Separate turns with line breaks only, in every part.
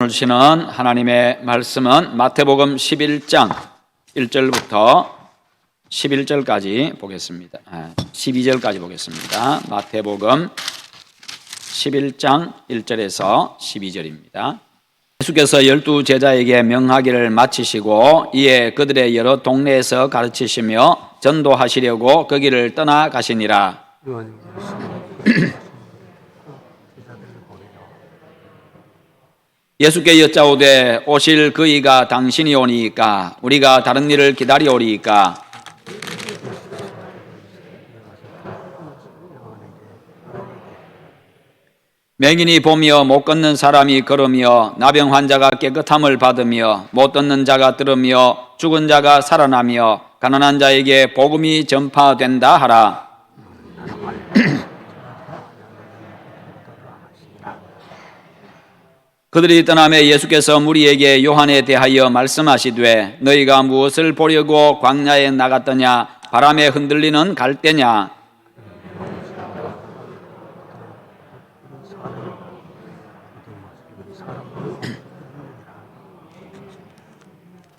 오늘 주시는 하나님의 말씀은 마태복음 11장 1절부터 11절까지 보겠습니다. 12절까지 보겠습니다. 마태복음 11장 1절에서 12절입니다. 예수께서 12제자에게 명하기를 마치시고 이에 그들의 여러 동네에서 가르치시며 전도하시려고 거기를 떠나가시니라. 예수께 여짜오되 오실 그이가 당신이 오니이까 우리가 다른 일을 기다리오리이까. 맹인이 보며 못 걷는 사람이 걸으며 나병 환자가 깨끗함을 받으며 못 듣는 자가 들으며 죽은 자가 살아나며 가난한 자에게 복음이 전파된다 하라. 그들이 떠나매 예수께서 무리에게 요한에 대하여 말씀하시되 너희가 무엇을 보려고 광야에 나갔더냐? 바람에 흔들리는 갈대냐?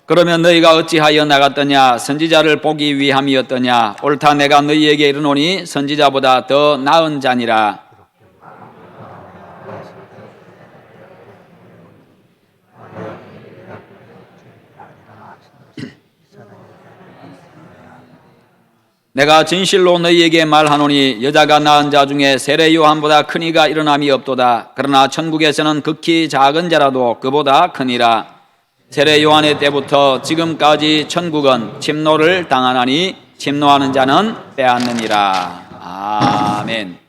그러면 너희가 어찌하여 나갔더냐? 선지자를 보기 위함이었더냐? 옳다, 내가 너희에게 이르노니 선지자보다 더 나은 자니라. 내가 진실로 너희에게 말하노니 여자가 낳은 자 중에 세례 요한보다 큰 이가 일어남이 없도다. 그러나 천국에서는 극히 작은 자라도 그보다 크니라. 세례 요한의 때부터 지금까지 천국은 침노를 당하나니 침노하는 자는 빼앗느니라. 아멘.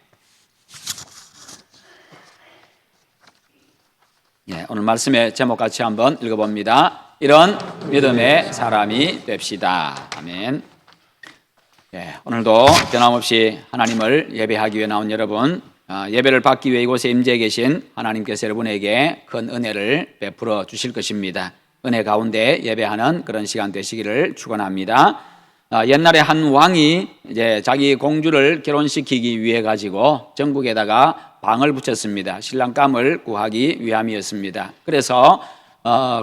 오늘 말씀의 제목 같이 한번 읽어봅니다. 이런 믿음의 사람이 됩시다. 아멘. 오늘도 변함없이 하나님을 예배하기 위해 나온 여러분, 예배를 받기 위해 이곳에 임재해 계신 하나님께서 여러분에게 큰 은혜를 베풀어 주실 것입니다. 은혜 가운데 예배하는 그런 시간 되시기를 축원합니다. 옛날에 한 왕이 이제 자기 공주를 결혼시키기 위해 가지고 전국에다가 방을 붙였습니다. 신랑감을 구하기 위함이었습니다. 그래서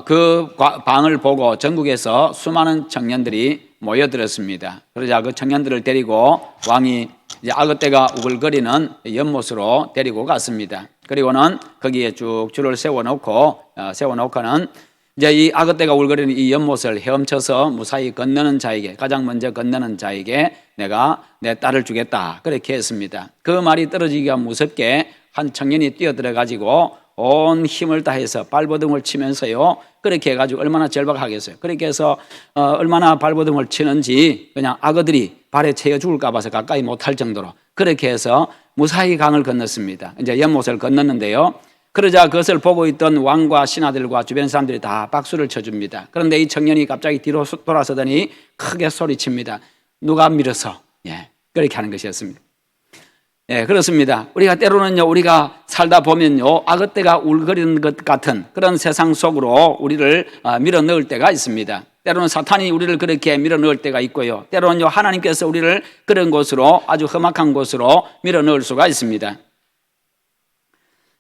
그 방을 보고 전국에서 수많은 청년들이 모여들었습니다. 그러자 그 청년들을 데리고 왕이 이제 아그떼가 우글거리는 연못으로 데리고 갔습니다. 그리고는 거기에 쭉 줄을 세워놓고는 이제 이 아그떼가 우글거리는 이 연못을 헤엄쳐서 무사히 건너는 자에게, 가장 먼저 건너는 자에게 내가 내 딸을 주겠다, 그렇게 했습니다. 그 말이 떨어지기가 무섭게 한 청년이 뛰어들어가지고 온 힘을 다해서 발버둥을 치면서요, 그렇게 해가지고 얼마나 절박하겠어요. 그렇게 해서 얼마나 발버둥을 치는지 그냥 악어들이 발에 채여 죽을까 봐서 가까이 못할 정도로 그렇게 해서 무사히 강을 건넜습니다. 이제 연못을 건넜는데요, 그러자 그것을 보고 있던 왕과 신하들과 주변 사람들이 다 박수를 쳐줍니다. 그런데 이 청년이 갑자기 뒤로 돌아서더니 크게 소리칩니다. 누가 밀어서? 그렇게 하는 것이었습니다. 그렇습니다. 우리가 때로는요, 우리가 살다 보면요, 악어떼가 울거리는 것 같은 그런 세상 속으로 우리를 밀어 넣을 때가 있습니다. 때로는 사탄이 우리를 그렇게 밀어 넣을 때가 있고요, 때로는요, 하나님께서 우리를 그런 곳으로, 아주 험악한 곳으로 밀어 넣을 수가 있습니다.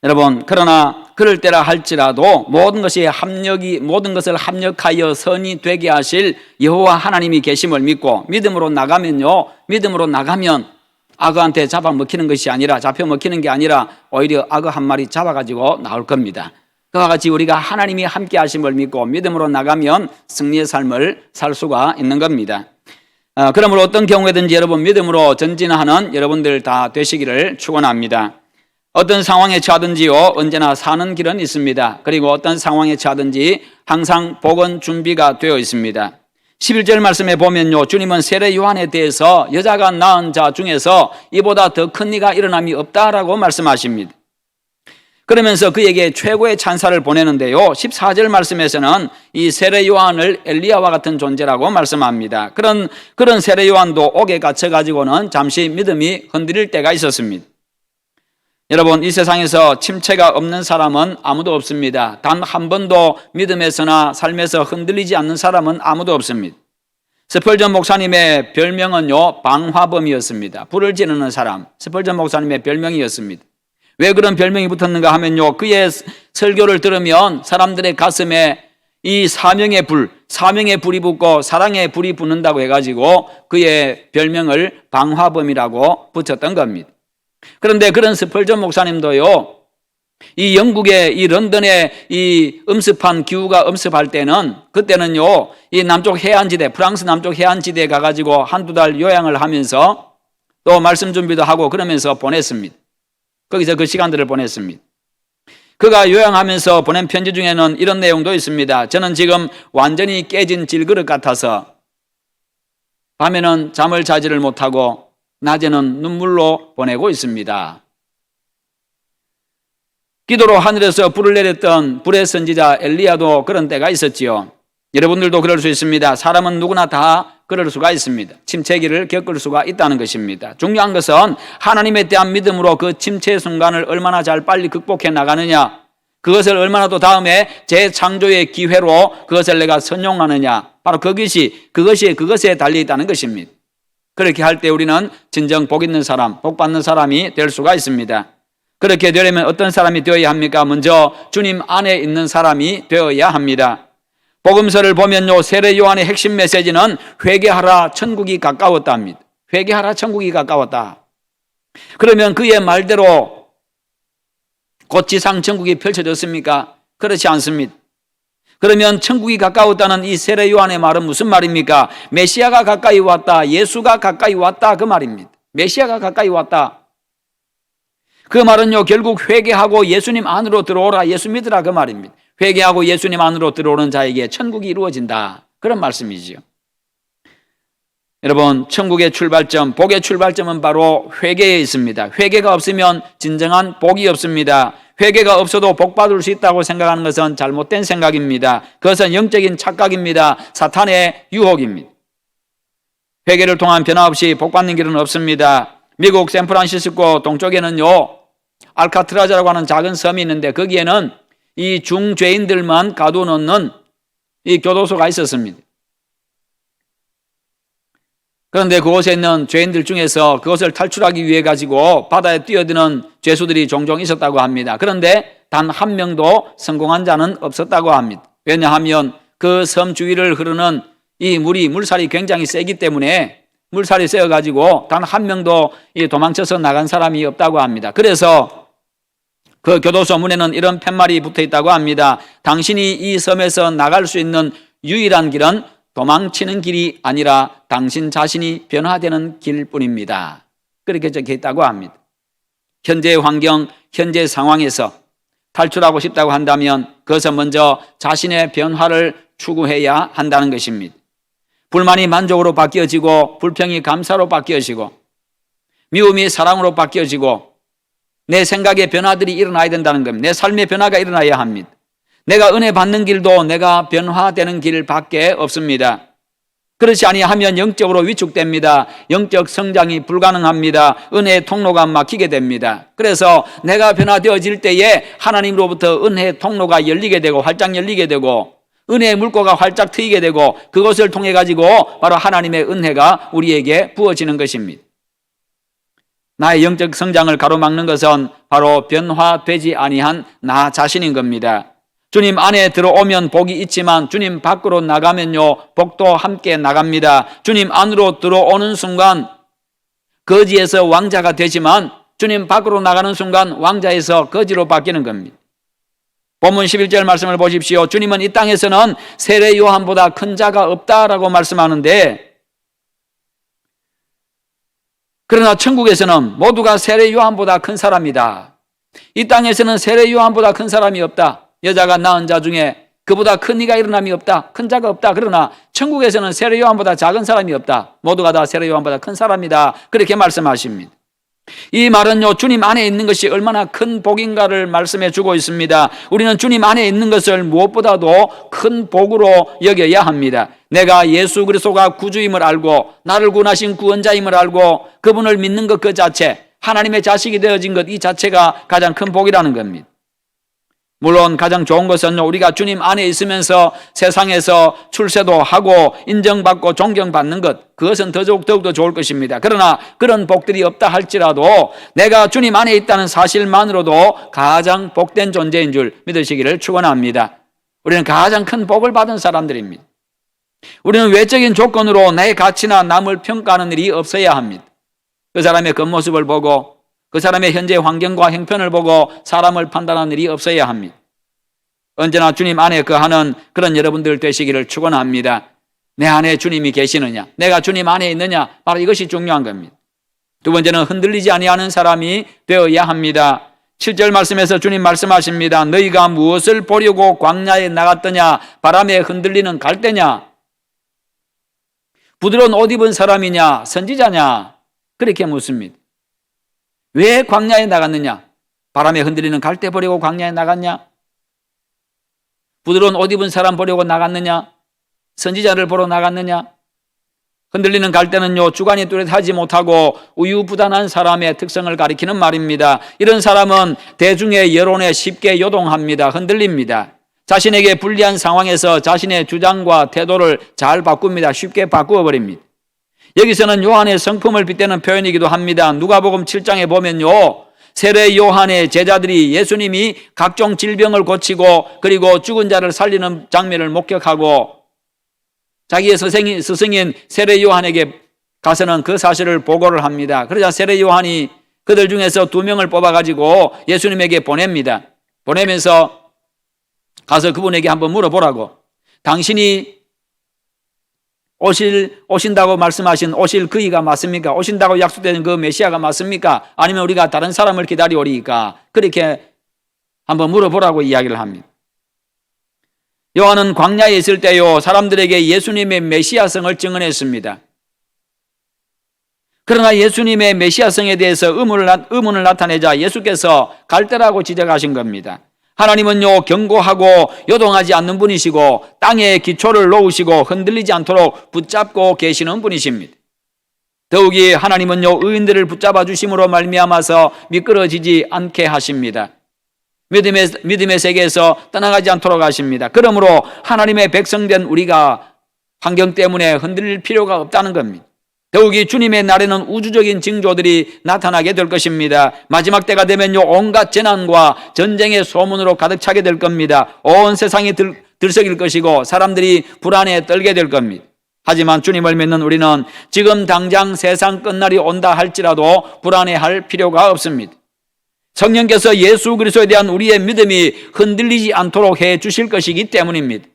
여러분, 그러나 그럴 때라 할지라도 모든 것을 합력하여 선이 되게 하실 여호와 하나님이 계심을 믿고 믿음으로 나가면 악어한테 잡아먹히는 것이 아니라, 잡혀먹히는 게 아니라 오히려 악어 한 마리 잡아가지고 나올 겁니다. 그와 같이 우리가 하나님이 함께 하심을 믿고 믿음으로 나가면 승리의 삶을 살 수가 있는 겁니다. 그러므로 어떤 경우에든지 여러분 믿음으로 전진하는 여러분들 다 되시기를 축원합니다. 어떤 상황에 처하든지요, 언제나 사는 길은 있습니다. 그리고 어떤 상황에 처하든지 항상 복은 준비가 되어 있습니다. 11절 말씀에 보면요, 주님은 세례 요한에 대해서 여자가 낳은 자 중에서 이보다 더 큰 이가 일어남이 없다라고 말씀하십니다. 그러면서 그에게 최고의 찬사를 보내는데요, 14절 말씀에서는 이 세례 요한을 엘리야와 같은 존재라고 말씀합니다. 그런 세례 요한도 옥에 갇혀가지고는 잠시 믿음이 흔들릴 때가 있었습니다. 여러분, 이 세상에서 침체가 없는 사람은 아무도 없습니다. 단 한 번도 믿음에서나 삶에서 흔들리지 않는 사람은 아무도 없습니다. 스펄전 목사님의 별명은요, 방화범이었습니다. 불을 지르는 사람, 스펄전 목사님의 별명이었습니다. 왜 그런 별명이 붙었는가 하면요, 그의 설교를 들으면 사람들의 가슴에 이 사명의 불이 붙고 사랑의 불이 붙는다고 해가지고 그의 별명을 방화범이라고 붙였던 겁니다. 그런데 그런 스펄전 목사님도요, 이 영국의 이 런던의 이 엄습한 기후가 엄습할 때는 그때는요, 이 남쪽 해안지대, 프랑스 남쪽 해안지대에 가가지고 한두 달 요양을 하면서 또 말씀 준비도 하고 그러면서 보냈습니다. 거기서 그 시간들을 보냈습니다. 그가 요양하면서 보낸 편지 중에는 이런 내용도 있습니다. 저는 지금 완전히 깨진 질그릇 같아서 밤에는 잠을 자지를 못하고 낮에는 눈물로 보내고 있습니다. 기도로 하늘에서 불을 내렸던 불의 선지자 엘리야도 그런 때가 있었지요. 여러분들도 그럴 수 있습니다. 사람은 누구나 다 그럴 수가 있습니다. 침체기를 겪을 수가 있다는 것입니다. 중요한 것은 하나님에 대한 믿음으로 그 침체 순간을 얼마나 잘 빨리 극복해 나가느냐, 그것을 얼마나 또 다음에 재창조의 기회로 그것을 내가 선용하느냐, 바로 그것에 달려 있다는 것입니다. 그렇게 할 때 우리는 진정 복 있는 사람, 복 받는 사람이 될 수가 있습니다. 그렇게 되려면 어떤 사람이 되어야 합니까? 먼저 주님 안에 있는 사람이 되어야 합니다. 복음서를 보면요, 세례 요한의 핵심 메시지는 회개하라, 천국이 가까웠다 합니다. 회개하라, 천국이 가까웠다. 그러면 그의 말대로 곧 지상 천국이 펼쳐졌습니까? 그렇지 않습니다. 그러면 천국이 가까웠다는 이 세례 요한의 말은 무슨 말입니까? 메시아가 가까이 왔다, 예수가 가까이 왔다, 그 말입니다. 메시아가 가까이 왔다. 그 말은요, 결국 회개하고 예수님 안으로 들어오라, 예수 믿으라, 그 말입니다. 회개하고 예수님 안으로 들어오는 자에게 천국이 이루어진다, 그런 말씀이지요. 여러분, 천국의 출발점, 복의 출발점은 바로 회개에 있습니다. 회개가 없으면 진정한 복이 없습니다. 회개가 없어도 복 받을 수 있다고 생각하는 것은 잘못된 생각입니다. 그것은 영적인 착각입니다. 사탄의 유혹입니다. 회개를 통한 변화 없이 복 받는 길은 없습니다. 미국 샌프란시스코 동쪽에는요, 알카트라즈라고 하는 작은 섬이 있는데 거기에는 이 중죄인들만 가둬놓는 이 교도소가 있었습니다. 그런데 그곳에 있는 죄인들 중에서 그것을 탈출하기 위해 가지고 바다에 뛰어드는 죄수들이 종종 있었다고 합니다. 그런데 단 한 명도 성공한 자는 없었다고 합니다. 왜냐하면 그 섬 주위를 흐르는 이 물살이 굉장히 세기 때문에 물살이 세어가지고 단 한 명도 도망쳐서 나간 사람이 없다고 합니다. 그래서 그 교도소 문에는 이런 팻말이 붙어 있다고 합니다. 당신이 이 섬에서 나갈 수 있는 유일한 길은 도망치는 길이 아니라 당신 자신이 변화되는 길뿐입니다. 그렇게 적혀 있다고 합니다. 현재 환경, 현재 상황에서 탈출하고 싶다고 한다면 그것은 먼저 자신의 변화를 추구해야 한다는 것입니다. 불만이 만족으로 바뀌어지고 불평이 감사로 바뀌어지고 미움이 사랑으로 바뀌어지고 내 생각의 변화들이 일어나야 된다는 겁니다. 내 삶의 변화가 일어나야 합니다. 내가 은혜 받는 길도 내가 변화되는 길밖에 없습니다. 그렇지 아니하면 영적으로 위축됩니다. 영적 성장이 불가능합니다. 은혜의 통로가 막히게 됩니다. 그래서 내가 변화되어질 때에 하나님으로부터 은혜의 통로가 열리게 되고 활짝 열리게 되고 은혜의 물고가 활짝 트이게 되고 그것을 통해 가지고 바로 하나님의 은혜가 우리에게 부어지는 것입니다. 나의 영적 성장을 가로막는 것은 바로 변화되지 아니한 나 자신인 겁니다. 주님 안에 들어오면 복이 있지만 주님 밖으로 나가면요, 복도 함께 나갑니다. 주님 안으로 들어오는 순간 거지에서 왕자가 되지만 주님 밖으로 나가는 순간 왕자에서 거지로 바뀌는 겁니다. 본문 11절 말씀을 보십시오. 주님은 이 땅에서는 세례 요한보다 큰 자가 없다라고 말씀하는데, 그러나 천국에서는 모두가 세례 요한보다 큰 사람이다. 이 땅에서는 세례 요한보다 큰 사람이 없다. 여자가 낳은 자 중에 그보다 큰 이가 일어남이 없다. 큰 자가 없다. 그러나 천국에서는 세례 요한보다 작은 사람이 없다. 모두가 다 세례 요한보다 큰 사람이다. 그렇게 말씀하십니다. 이 말은요, 주님 안에 있는 것이 얼마나 큰 복인가를 말씀해 주고 있습니다. 우리는 주님 안에 있는 것을 무엇보다도 큰 복으로 여겨야 합니다. 내가 예수 그리스도가 구주임을 알고 나를 구원하신 구원자임을 알고 그분을 믿는 것 그 자체, 하나님의 자식이 되어진 것 이 자체가 가장 큰 복이라는 겁니다. 물론 가장 좋은 것은 우리가 주님 안에 있으면서 세상에서 출세도 하고 인정받고 존경받는 것, 그것은 더욱더 좋을 것입니다. 그러나 그런 복들이 없다 할지라도 내가 주님 안에 있다는 사실만으로도 가장 복된 존재인 줄 믿으시기를 축원합니다. 우리는 가장 큰 복을 받은 사람들입니다. 우리는 외적인 조건으로 내 가치나 남을 평가하는 일이 없어야 합니다. 그 사람의 겉모습을 보고 그 사람의 현재 환경과 형편을 보고 사람을 판단하는 일이 없어야 합니다. 언제나 주님 안에 거하는 그런 여러분들 되시기를 축원합니다. 내 안에 주님이 계시느냐, 내가 주님 안에 있느냐, 바로 이것이 중요한 겁니다. 두 번째는 흔들리지 아니하는 사람이 되어야 합니다. 7절 말씀에서 주님 말씀하십니다. 너희가 무엇을 보려고 광야에 나갔더냐? 바람에 흔들리는 갈대냐? 부드러운 옷 입은 사람이냐? 선지자냐? 그렇게 묻습니다. 왜 광야에 나갔느냐? 바람에 흔들리는 갈대 보려고 광야에 나갔냐? 부드러운 옷 입은 사람 보려고 나갔느냐? 선지자를 보러 나갔느냐? 흔들리는 갈대는요, 주관이 뚜렷하지 못하고 우유부단한 사람의 특성을 가리키는 말입니다. 이런 사람은 대중의 여론에 쉽게 요동합니다. 흔들립니다. 자신에게 불리한 상황에서 자신의 주장과 태도를 잘 바꿉니다. 쉽게 바꾸어 버립니다. 여기서는 요한의 성품을 빗대는 표현이기도 합니다. 누가복음 7장에 보면요, 세례 요한의 제자들이 예수님이 각종 질병을 고치고 그리고 죽은 자를 살리는 장면을 목격하고 자기의 스승인 세례 요한에게 가서는 그 사실을 보고를 합니다. 그러자 세례 요한이 그들 중에서 2명을 뽑아가지고 예수님에게 보냅니다. 보내면서 가서 그분에게 한번 물어보라고. 당신이 오신다고 말씀하신 오실 그이가 맞습니까? 오신다고 약속된 그 메시아가 맞습니까? 아니면 우리가 다른 사람을 기다리오리까? 그렇게 한번 물어보라고 이야기를 합니다. 요한은 광야에 있을 때요, 사람들에게 예수님의 메시아성을 증언했습니다. 그러나 예수님의 메시아성에 대해서 의문을 나타내자 예수께서 갈대라고 지적하신 겁니다. 하나님은요, 경고하고 요동하지 않는 분이시고 땅에 기초를 놓으시고 흔들리지 않도록 붙잡고 계시는 분이십니다. 더욱이 하나님은요, 의인들을 붙잡아 주심으로 말미암아서 미끄러지지 않게 하십니다. 믿음의 세계에서 떠나가지 않도록 하십니다. 그러므로 하나님의 백성된 우리가 환경 때문에 흔들릴 필요가 없다는 겁니다. 더욱이 주님의 날에는 우주적인 징조들이 나타나게 될 것입니다. 마지막 때가 되면요, 온갖 재난과 전쟁의 소문으로 가득 차게 될 겁니다. 온 세상이 들썩일 것이고 사람들이 불안에 떨게 될 겁니다. 하지만 주님을 믿는 우리는 지금 당장 세상 끝날이 온다 할지라도 불안해할 필요가 없습니다. 성령께서 예수 그리스도에 대한 우리의 믿음이 흔들리지 않도록 해 주실 것이기 때문입니다.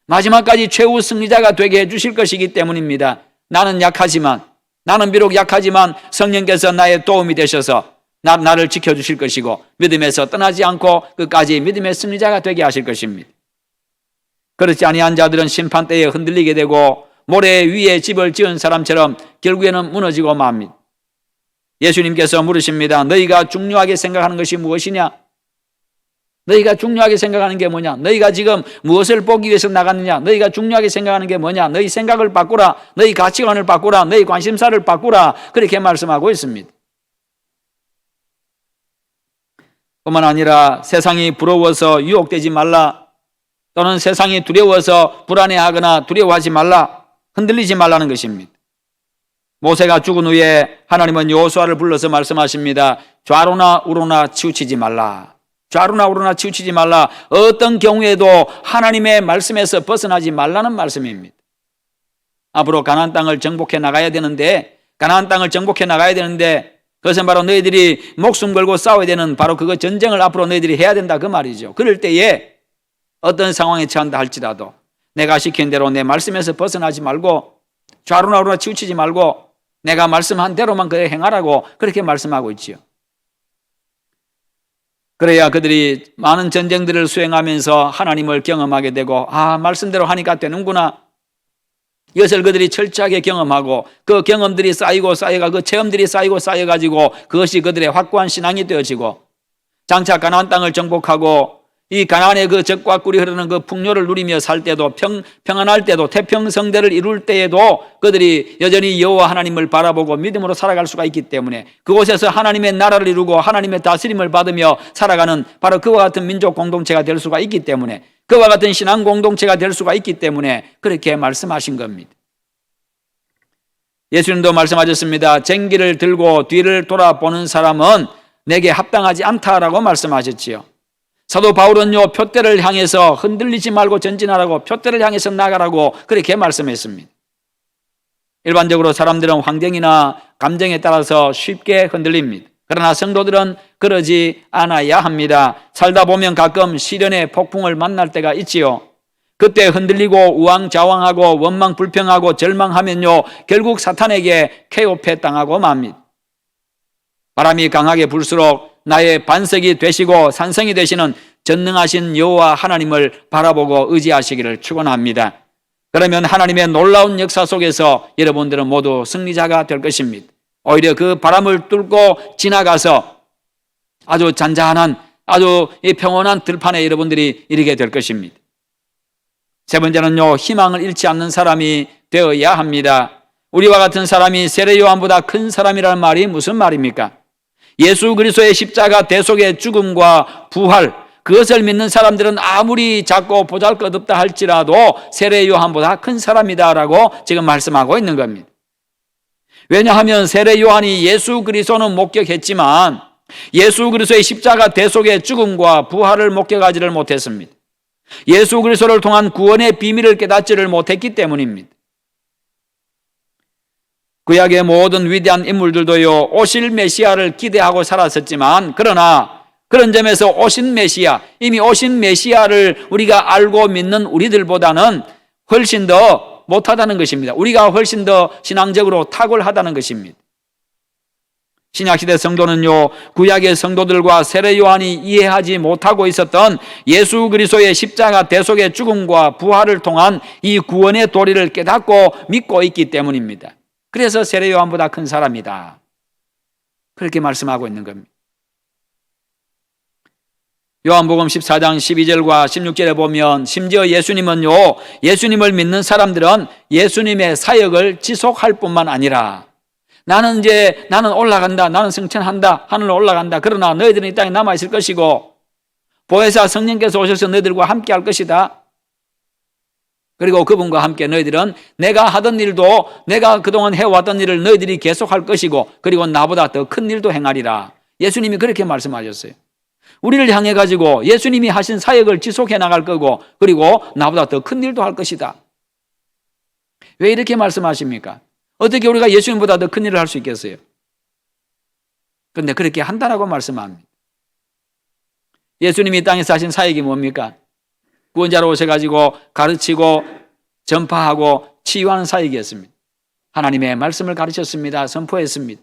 마지막까지 최후 승리자가 되게 해 주실 것이기 때문입니다. 나는 비록 약하지만 성령께서 나의 도움이 되셔서 나를 지켜주실 것이고 믿음에서 떠나지 않고 끝까지 믿음의 승리자가 되게 하실 것입니다. 그렇지 아니한 자들은 심판때에 흔들리게 되고 모래 위에 집을 지은 사람처럼 결국에는 무너지고 맙니다. 예수님께서 물으십니다. 너희가 중요하게 생각하는 것이 무엇이냐? 너희가 중요하게 생각하는 게 뭐냐? 너희가 지금 무엇을 보기 위해서 나갔느냐? 너희가 중요하게 생각하는 게 뭐냐? 너희 생각을 바꾸라. 너희 가치관을 바꾸라. 너희 관심사를 바꾸라. 그렇게 말씀하고 있습니다. 뿐만 아니라 세상이 부러워서 유혹되지 말라. 또는 세상이 두려워서 불안해하거나 두려워하지 말라. 흔들리지 말라는 것입니다. 모세가 죽은 후에 하나님은 여호수아를 불러서 말씀하십니다. 좌로나 우로나 치우치지 말라. 좌로나 우로나 치우치지 말라. 어떤 경우에도 하나님의 말씀에서 벗어나지 말라는 말씀입니다. 앞으로 가나안 땅을 정복해 나가야 되는데 그것은 바로 너희들이 목숨 걸고 싸워야 되는 바로 그거 전쟁을 앞으로 너희들이 해야 된다 그 말이죠. 그럴 때에 어떤 상황에 처한다 할지라도 내가 시킨 대로 내 말씀에서 벗어나지 말고 좌로나 우로나 치우치지 말고 내가 말씀한 대로만 그래 행하라고 그렇게 말씀하고 있지요. 그래야 그들이 많은 전쟁들을 수행하면서 하나님을 경험하게 되고 말씀대로 하니까 되는구나. 이것을 그들이 철저하게 경험하고 그 경험들이 쌓이고 그 체험들이 쌓이고 쌓여가지고 그것이 그들의 확고한 신앙이 되어지고 장차 가나안 땅을 정복하고 이 가나안의 그 젖과 꿀이 흐르는 그 풍요를 누리며 살 때도 평안할 때도 태평성대를 이룰 때에도 그들이 여전히 여호와 하나님을 바라보고 믿음으로 살아갈 수가 있기 때문에 그곳에서 하나님의 나라를 이루고 하나님의 다스림을 받으며 살아가는 바로 그와 같은 민족 공동체가 될 수가 있기 때문에 그와 같은 신앙 공동체가 될 수가 있기 때문에 그렇게 말씀하신 겁니다. 예수님도 말씀하셨습니다. 쟁기를 들고 뒤를 돌아보는 사람은 내게 합당하지 않다라고 말씀하셨지요. 사도 바울은요, 표대를 향해서 흔들리지 말고 전진하라고, 표대를 향해서 나가라고 그렇게 말씀했습니다. 일반적으로 사람들은 환경이나 감정에 따라서 쉽게 흔들립니다. 그러나 성도들은 그러지 않아야 합니다. 살다 보면 가끔 시련의 폭풍을 만날 때가 있지요. 그때 흔들리고 우왕좌왕하고 원망 불평하고 절망하면요, 결국 사탄에게 케오패 당하고 맙니다. 바람이 강하게 불수록 나의 반석이 되시고 산성이 되시는 전능하신 여호와 하나님을 바라보고 의지하시기를 축원합니다. 그러면 하나님의 놀라운 역사 속에서 여러분들은 모두 승리자가 될 것입니다. 오히려 그 바람을 뚫고 지나가서 아주 잔잔한 아주 평온한 들판에 여러분들이 이르게 될 것입니다. 세 번째는요, 희망을 잃지 않는 사람이 되어야 합니다. 우리와 같은 사람이 세례 요한보다 큰 사람이라는 말이 무슨 말입니까? 예수 그리스도의 십자가 대속의 죽음과 부활, 그것을 믿는 사람들은 아무리 작고 보잘것없다 할지라도 세례 요한보다 큰 사람이다라고 지금 말씀하고 있는 겁니다. 왜냐하면 세례 요한이 예수 그리스도는 목격했지만 예수 그리스도의 십자가 대속의 죽음과 부활을 목격하지를 못했습니다. 예수 그리스도를 통한 구원의 비밀을 깨닫지를 못했기 때문입니다. 구약의 모든 위대한 인물들도요, 오실 메시아를 기대하고 살았었지만 그러나 그런 점에서 오신 메시아, 이미 오신 메시아를 우리가 알고 믿는 우리들보다는 훨씬 더 못하다는 것입니다. 우리가 훨씬 더 신앙적으로 탁월하다는 것입니다. 신약시대 성도는요, 구약의 성도들과 세례 요한이 이해하지 못하고 있었던 예수 그리스도의 십자가 대속의 죽음과 부활을 통한 이 구원의 도리를 깨닫고 믿고 있기 때문입니다. 그래서 세례 요한보다 큰 사람이다, 그렇게 말씀하고 있는 겁니다. 요한복음 14장 12절과 16절에 보면 심지어 예수님은요, 예수님을 믿는 사람들은 예수님의 사역을 지속할 뿐만 아니라 나는 올라간다, 나는 승천한다, 하늘로 올라간다, 그러나 너희들은 이 땅에 남아있을 것이고 보혜사 성령께서 오셔서 너희들과 함께 할 것이다. 그리고 그분과 함께 너희들은 내가 하던 일도, 내가 그동안 해왔던 일을 너희들이 계속할 것이고 그리고 나보다 더 큰 일도 행하리라. 예수님이 그렇게 말씀하셨어요. 우리를 향해 가지고 예수님이 하신 사역을 지속해 나갈 거고 그리고 나보다 더 큰 일도 할 것이다. 왜 이렇게 말씀하십니까? 어떻게 우리가 예수님보다 더 큰 일을 할 수 있겠어요? 그런데 그렇게 한다라고 말씀합니다. 예수님이 이 땅에서 하신 사역이 뭡니까? 구원자로 오셔가지고 가르치고 전파하고 치유하는 사역이었습니다. 하나님의 말씀을 가르쳤습니다. 선포했습니다.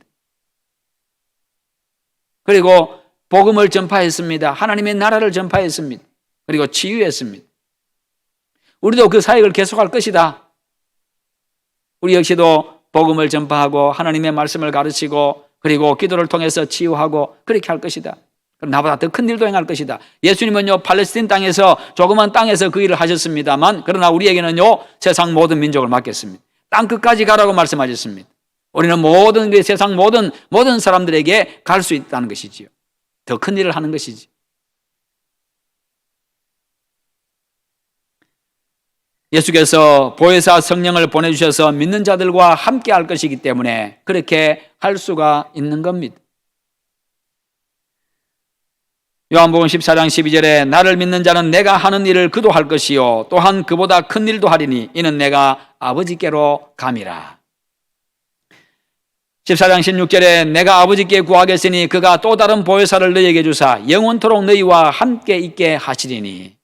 그리고 복음을 전파했습니다. 하나님의 나라를 전파했습니다. 그리고 치유했습니다. 우리도 그 사역을 계속할 것이다. 우리 역시도 복음을 전파하고 하나님의 말씀을 가르치고 그리고 기도를 통해서 치유하고 그렇게 할 것이다. 그럼 나보다 더 큰 일도 행할 것이다. 예수님은요, 팔레스틴 땅에서 조그만 땅에서 그 일을 하셨습니다만 그러나 우리에게는요, 세상 모든 민족을 맡겼습니다. 땅 끝까지 가라고 말씀하셨습니다. 우리는 모든 그 세상 모든 사람들에게 갈 수 있다는 것이지요. 더 큰 일을 하는 것이지. 예수께서 보혜사 성령을 보내주셔서 믿는 자들과 함께 할 것이기 때문에 그렇게 할 수가 있는 겁니다. 요한복음 14장 12절에 나를 믿는 자는 내가 하는 일을 그도 할 것이요 또한 그보다 큰 일도 하리니 이는 내가 아버지께로 감이라. 14장 16절에 내가 아버지께 구하겠으니 그가 또 다른 보혜사를 너희에게 주사 영원토록 너희와 함께 있게 하시리니.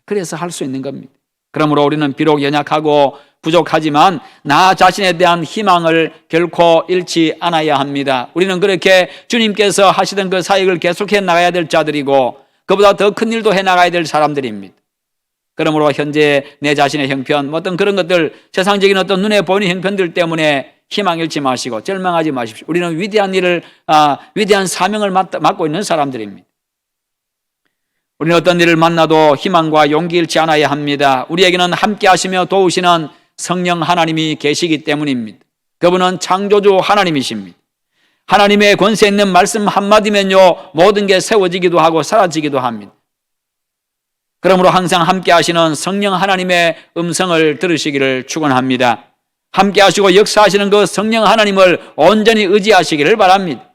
그래서 할 수 있는 겁니다. 그러므로 우리는 비록 연약하고 부족하지만 나 자신에 대한 희망을 결코 잃지 않아야 합니다. 우리는 그렇게 주님께서 하시던 그 사역을 계속해 나가야 될 자들이고 그보다 더 큰 일도 해 나가야 될 사람들입니다. 그러므로 현재 내 자신의 형편, 어떤 그런 것들, 세상적인 어떤 눈에 보이는 형편들 때문에 희망 잃지 마시고 절망하지 마십시오. 우리는 위대한 일을, 위대한 사명을 맡고 있는 사람들입니다. 우리는 어떤 일을 만나도 희망과 용기 잃지 않아야 합니다. 우리에게는 함께 하시며 도우시는 성령 하나님이 계시기 때문입니다. 그분은 창조주 하나님이십니다. 하나님의 권세 있는 말씀 한마디면요, 모든 게 세워지기도 하고 사라지기도 합니다. 그러므로 항상 함께 하시는 성령 하나님의 음성을 들으시기를 축원합니다. 함께 하시고 역사하시는 그 성령 하나님을 온전히 의지하시기를 바랍니다.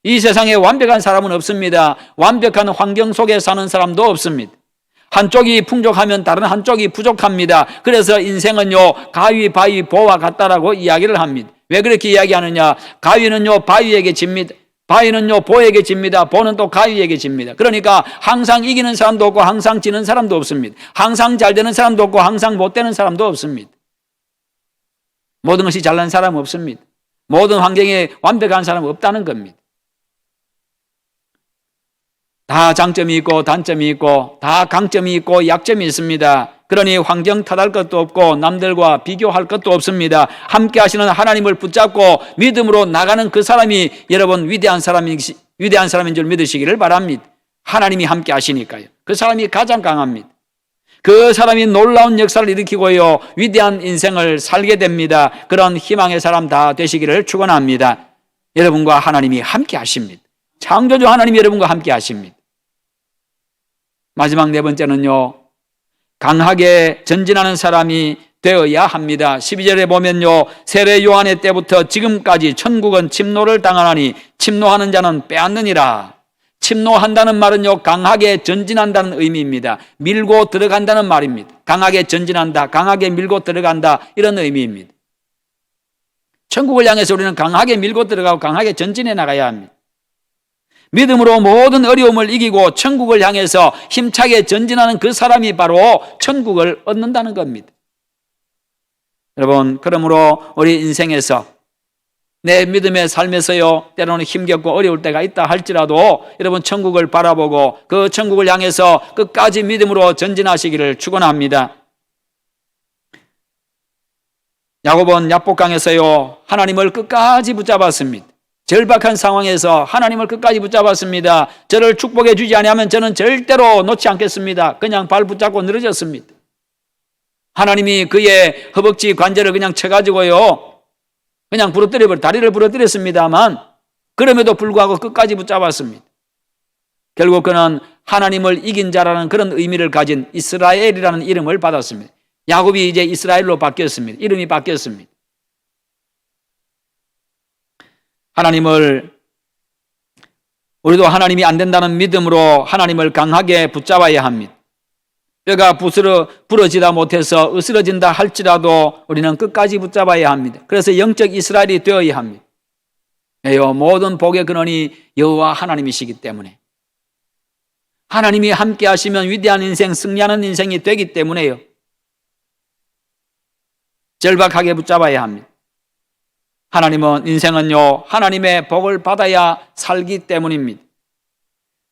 이 세상에 완벽한 사람은 없습니다. 완벽한 환경 속에 사는 사람도 없습니다. 한쪽이 풍족하면 다른 한쪽이 부족합니다. 그래서 인생은요, 가위바위보와 같다라고 이야기를 합니다. 왜 그렇게 이야기하느냐? 가위는요, 바위에게 집니다. 바위는요, 보에게 집니다. 보는 또 가위에게 집니다. 그러니까 항상 이기는 사람도 없고 항상 지는 사람도 없습니다. 항상 잘 되는 사람도 없고 항상 못 되는 사람도 없습니다. 모든 것이 잘난 사람은 없습니다. 모든 환경에 완벽한 사람은 없다는 겁니다. 다 장점이 있고 단점이 있고 다 강점이 있고 약점이 있습니다. 그러니 환경 탓할 것도 없고 남들과 비교할 것도 없습니다. 함께 하시는 하나님을 붙잡고 믿음으로 나가는 그 사람이 여러분 위대한 사람인 줄 믿으시기를 바랍니다. 하나님이 함께 하시니까요. 그 사람이 가장 강합니다. 그 사람이 놀라운 역사를 일으키고요, 위대한 인생을 살게 됩니다. 그런 희망의 사람 다 되시기를 축원합니다. 여러분과 하나님이 함께 하십니다. 창조주 하나님이 여러분과 함께 하십니다. 마지막 네 번째는요, 강하게 전진하는 사람이 되어야 합니다. 12절에 보면요, 세례 요한의 때부터 지금까지 천국은 침노를 당하나니 침노하는 자는 빼앗느니라. 침노한다는 말은요, 강하게 전진한다는 의미입니다. 밀고 들어간다는 말입니다. 강하게 전진한다, 강하게 밀고 들어간다, 이런 의미입니다. 천국을 향해서 우리는 강하게 밀고 들어가고 강하게 전진해 나가야 합니다. 믿음으로 모든 어려움을 이기고 천국을 향해서 힘차게 전진하는 그 사람이 바로 천국을 얻는다는 겁니다. 여러분, 그러므로 우리 인생에서 내 믿음의 삶에서요, 때로는 힘겹고 어려울 때가 있다 할지라도 여러분 천국을 바라보고 그 천국을 향해서 끝까지 믿음으로 전진하시기를 축원합니다. 야곱은 야복강에서요, 하나님을 끝까지 붙잡았습니다. 절박한 상황에서 하나님을 끝까지 붙잡았습니다. 저를 축복해 주지 아니하면 저는 절대로 놓지 않겠습니다. 그냥 발 붙잡고 늘어졌습니다. 하나님이 그의 허벅지 관절을 그냥 쳐가지고요, 그냥 다리를 부러뜨렸습니다만 그럼에도 불구하고 끝까지 붙잡았습니다. 결국 그는 하나님을 이긴 자라는 그런 의미를 가진 이스라엘이라는 이름을 받았습니다. 야곱이 이제 이스라엘로 바뀌었습니다. 이름이 바뀌었습니다. 우리도 하나님이 안 된다는 믿음으로 하나님을 강하게 붙잡아야 합니다. 뼈가 부러지다 못해서 으스러진다 할지라도 우리는 끝까지 붙잡아야 합니다. 그래서 영적 이스라엘이 되어야 합니다. 모든 복의 근원이 여호와 하나님이시기 때문에, 하나님이 함께 하시면 위대한 인생, 승리하는 인생이 되기 때문에요, 절박하게 붙잡아야 합니다. 인생은요, 하나님의 복을 받아야 살기 때문입니다.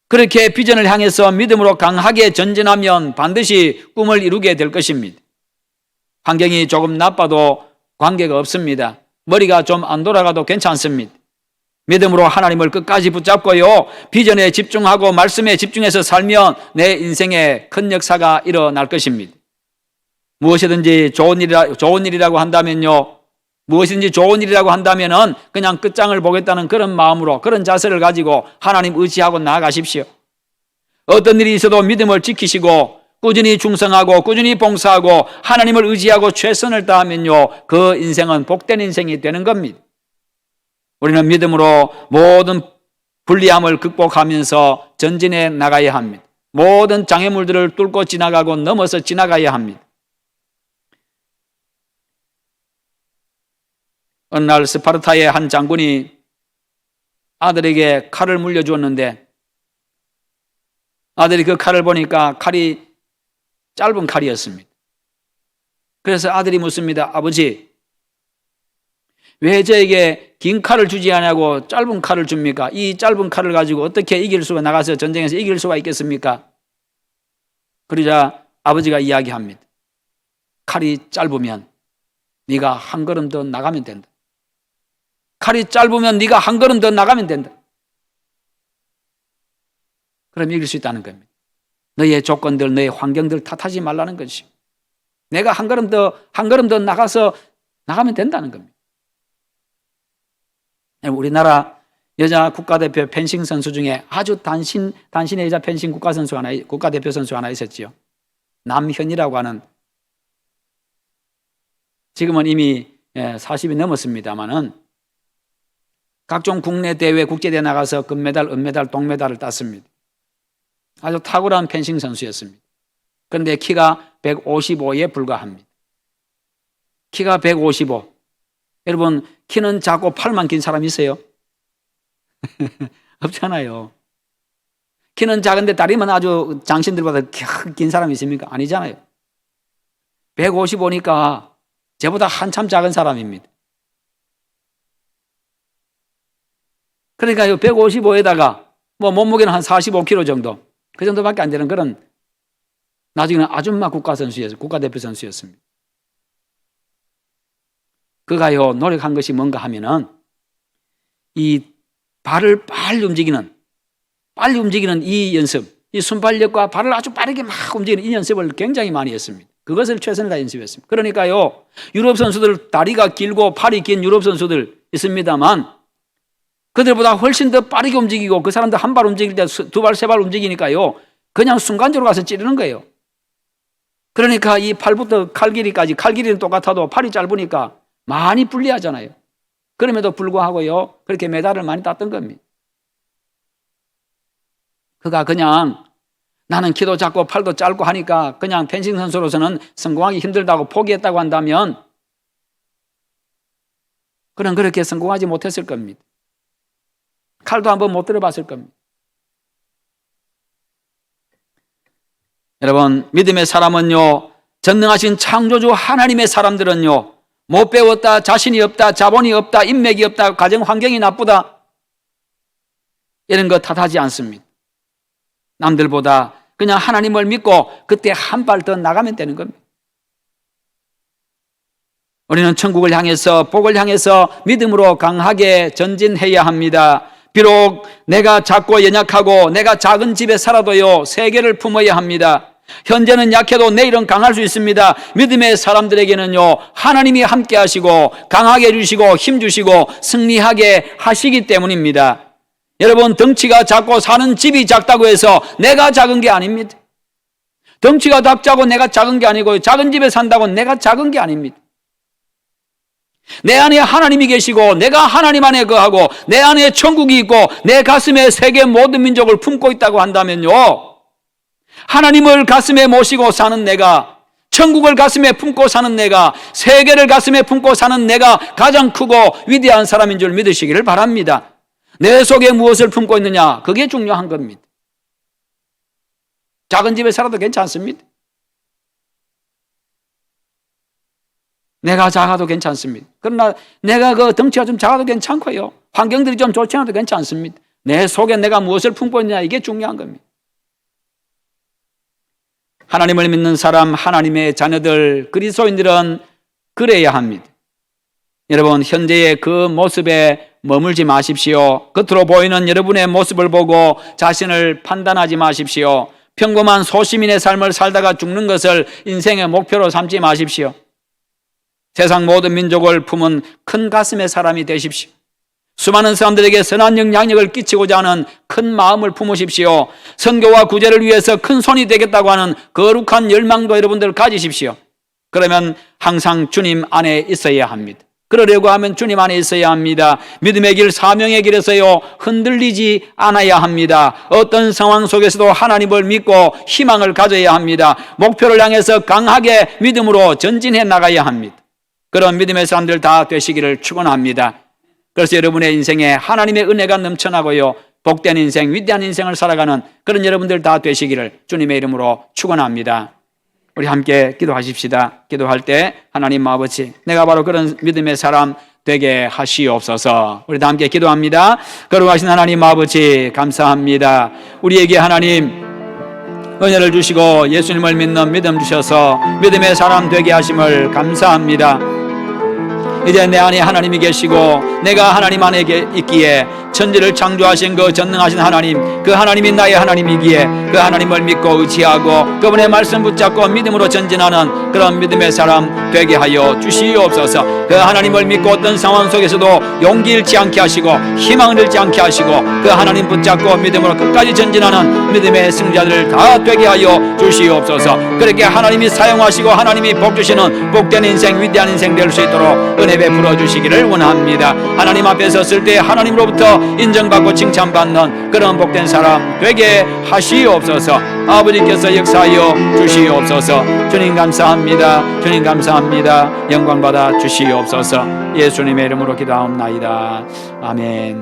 그렇게 비전을 향해서 믿음으로 강하게 전진하면 반드시 꿈을 이루게 될 것입니다. 환경이 조금 나빠도 관계가 없습니다. 머리가 좀 안 돌아가도 괜찮습니다. 믿음으로 하나님을 끝까지 붙잡고요, 비전에 집중하고 말씀에 집중해서 살면 내 인생에 큰 역사가 일어날 것입니다. 무엇이든지 좋은 일이라고 한다면요, 무엇인지 좋은 일이라고 한다면은 그냥 끝장을 보겠다는 그런 마음으로, 그런 자세를 가지고 하나님 의지하고 나아가십시오. 어떤 일이 있어도 믿음을 지키시고 꾸준히 충성하고 꾸준히 봉사하고 하나님을 의지하고 최선을 다하면요, 그 인생은 복된 인생이 되는 겁니다. 우리는 믿음으로 모든 불리함을 극복하면서 전진해 나가야 합니다. 모든 장애물들을 뚫고 지나가고 넘어서 지나가야 합니다. 어느 날 스파르타의 한 장군이 아들에게 칼을 물려주었는데 아들이 그 칼을 보니까 칼이 짧은 칼이었습니다. 그래서 아들이 묻습니다. 아버지, 왜 저에게 긴 칼을 주지 않냐고 짧은 칼을 줍니까? 이 짧은 칼을 가지고 어떻게 나가서 전쟁에서 이길 수가 있겠습니까? 그러자 아버지가 이야기합니다. 칼이 짧으면 네가 한 걸음 더 나가면 된다. 칼이 짧으면 네가 한 걸음 더 나가면 된다. 그럼 이길 수 있다는 겁니다. 너의 조건들, 너의 환경들 탓하지 말라는 것이. 내가 한 걸음 더 나가면 된다는 겁니다. 우리나라 여자 국가대표 펜싱 선수 중에 아주 단신의 여자 펜싱 국가대표 선수 하나 있었지요. 남현이라고 하는, 지금은 이미 40이 넘었습니다만은 각종 국내 대회, 국제대회 나가서 금메달, 은메달, 동메달을 땄습니다. 아주 탁월한 펜싱 선수였습니다. 그런데 키가 155에 불과합니다. 키가 155. 여러분, 키는 작고 팔만 긴 사람 있어요? 없잖아요. 키는 작은데 다리만 아주 장신들보다 긴 사람이 있습니까? 아니잖아요. 155니까 저보다 한참 작은 사람입니다. 그러니까 155에다가 몸무게는 한 45kg 정도, 그 정도밖에 안 되는 그런, 나중에는 아줌마 국가대표 선수였습니다. 그가요, 노력한 것이 뭔가 하면은 이 발을 빨리 움직이는 이 연습, 이 순발력과 발을 아주 빠르게 막 움직이는 이 연습을 굉장히 많이 했습니다. 그것을 최선을 다 연습했습니다. 그러니까요, 유럽 선수들, 다리가 길고 팔이 긴 유럽 선수들 있습니다만 그들보다 훨씬 더 빠르게 움직이고, 그 사람들 한 발 움직일 때 두 발, 세 발 움직이니까요, 그냥 순간적으로 가서 찌르는 거예요. 그러니까 이 팔부터 칼 길이는 똑같아도 팔이 짧으니까 많이 불리하잖아요. 그럼에도 불구하고요, 그렇게 메달을 많이 땄던 겁니다. 그가 그냥 나는 키도 작고 팔도 짧고 하니까 그냥 펜싱 선수로서는 성공하기 힘들다고 포기했다고 한다면 그는 그렇게 성공하지 못했을 겁니다. 칼도 한번 못 들어봤을 겁니다. 여러분, 믿음의 사람은요, 전능하신 창조주 하나님의 사람들은요, 못 배웠다, 자신이 없다, 자본이 없다, 인맥이 없다, 가정 환경이 나쁘다, 이런 거 탓하지 않습니다. 남들보다 그냥 하나님을 믿고 그때 한 발 더 나가면 되는 겁니다. 우리는 천국을 향해서, 복을 향해서 믿음으로 강하게 전진해야 합니다. 비록 내가 작고 연약하고 내가 작은 집에 살아도요, 세계를 품어야 합니다. 현재는 약해도 내일은 강할 수 있습니다. 믿음의 사람들에게는요, 하나님이 함께 하시고 강하게 해주시고 힘주시고 승리하게 하시기 때문입니다. 여러분, 덩치가 작고 사는 집이 작다고 해서 내가 작은 게 아닙니다. 덩치가 작고 내가 작은 게 아니고, 작은 집에 산다고 내가 작은 게 아닙니다. 내 안에 하나님이 계시고 내가 하나님 안에 거하고 내 안에 천국이 있고 내 가슴에 세계 모든 민족을 품고 있다고 한다면요, 하나님을 가슴에 모시고 사는 내가, 천국을 가슴에 품고 사는 내가, 세계를 가슴에 품고 사는 내가 가장 크고 위대한 사람인 줄 믿으시기를 바랍니다. 내 속에 무엇을 품고 있느냐, 그게 중요한 겁니다. 작은 집에 살아도 괜찮습니다. 내가 작아도 괜찮습니다. 그러나 내가 그 덩치가 좀 작아도 괜찮고요, 환경들이 좀 좋지 않아도 괜찮습니다. 내 속에 내가 무엇을 품고 있느냐, 이게 중요한 겁니다. 하나님을 믿는 사람, 하나님의 자녀들, 그리스도인들은 그래야 합니다. 여러분, 현재의 그 모습에 머물지 마십시오. 겉으로 보이는 여러분의 모습을 보고 자신을 판단하지 마십시오. 평범한 소시민의 삶을 살다가 죽는 것을 인생의 목표로 삼지 마십시오. 세상 모든 민족을 품은 큰 가슴의 사람이 되십시오. 수많은 사람들에게 선한 영향력을 끼치고자 하는 큰 마음을 품으십시오. 선교와 구제를 위해서 큰 손이 되겠다고 하는 거룩한 열망도 여러분들 가지십시오. 그러면 항상 주님 안에 있어야 합니다. 그러려고 하면 주님 안에 있어야 합니다. 믿음의 길, 사명의 길에서요, 흔들리지 않아야 합니다. 어떤 상황 속에서도 하나님을 믿고 희망을 가져야 합니다. 목표를 향해서 강하게 믿음으로 전진해 나가야 합니다. 그런 믿음의 사람들 다 되시기를 축원합니다. 그래서 여러분의 인생에 하나님의 은혜가 넘쳐나고요, 복된 인생, 위대한 인생을 살아가는 그런 여러분들 다 되시기를 주님의 이름으로 축원합니다. 우리 함께 기도하십시다. 기도할 때 하나님 아버지, 내가 바로 그런 믿음의 사람 되게 하시옵소서. 우리 다 함께 기도합니다. 거룩하신 하나님 아버지, 감사합니다. 우리에게 하나님 은혜를 주시고 예수님을 믿는 믿음 주셔서 믿음의 사람 되게 하심을 감사합니다. 이제 내 안에 하나님이 계시고 내가 하나님 안에 있기에 천지를 창조하신 그 전능하신 하나님, 그 하나님이 나의 하나님이기에 그 하나님을 믿고 의지하고 그분의 말씀 붙잡고 믿음으로 전진하는 그런 믿음의 사람 되게 하여 주시옵소서. 그 하나님을 믿고 어떤 상황 속에서도 용기 잃지 않게 하시고 희망을 잃지 않게 하시고 그 하나님 붙잡고 믿음으로 끝까지 전진하는 믿음의 승자들 다 되게 하여 주시옵소서. 그렇게 하나님이 사용하시고 하나님이 복 주시는 복된 인생, 위대한 인생 될 수 있도록 은혜 베풀어 주시기를 원합니다. 하나님 앞에 섰을 때 하나님으로부터 인정받고 칭찬받는 그런 복된 사람 되게 하시옵소서. 아버지께서 역사하여 주시옵소서. 주님 감사합니다. 주님 감사합니다. 영광 받아 주시옵소서. 예수님의 이름으로 기도하옵나이다. 아멘.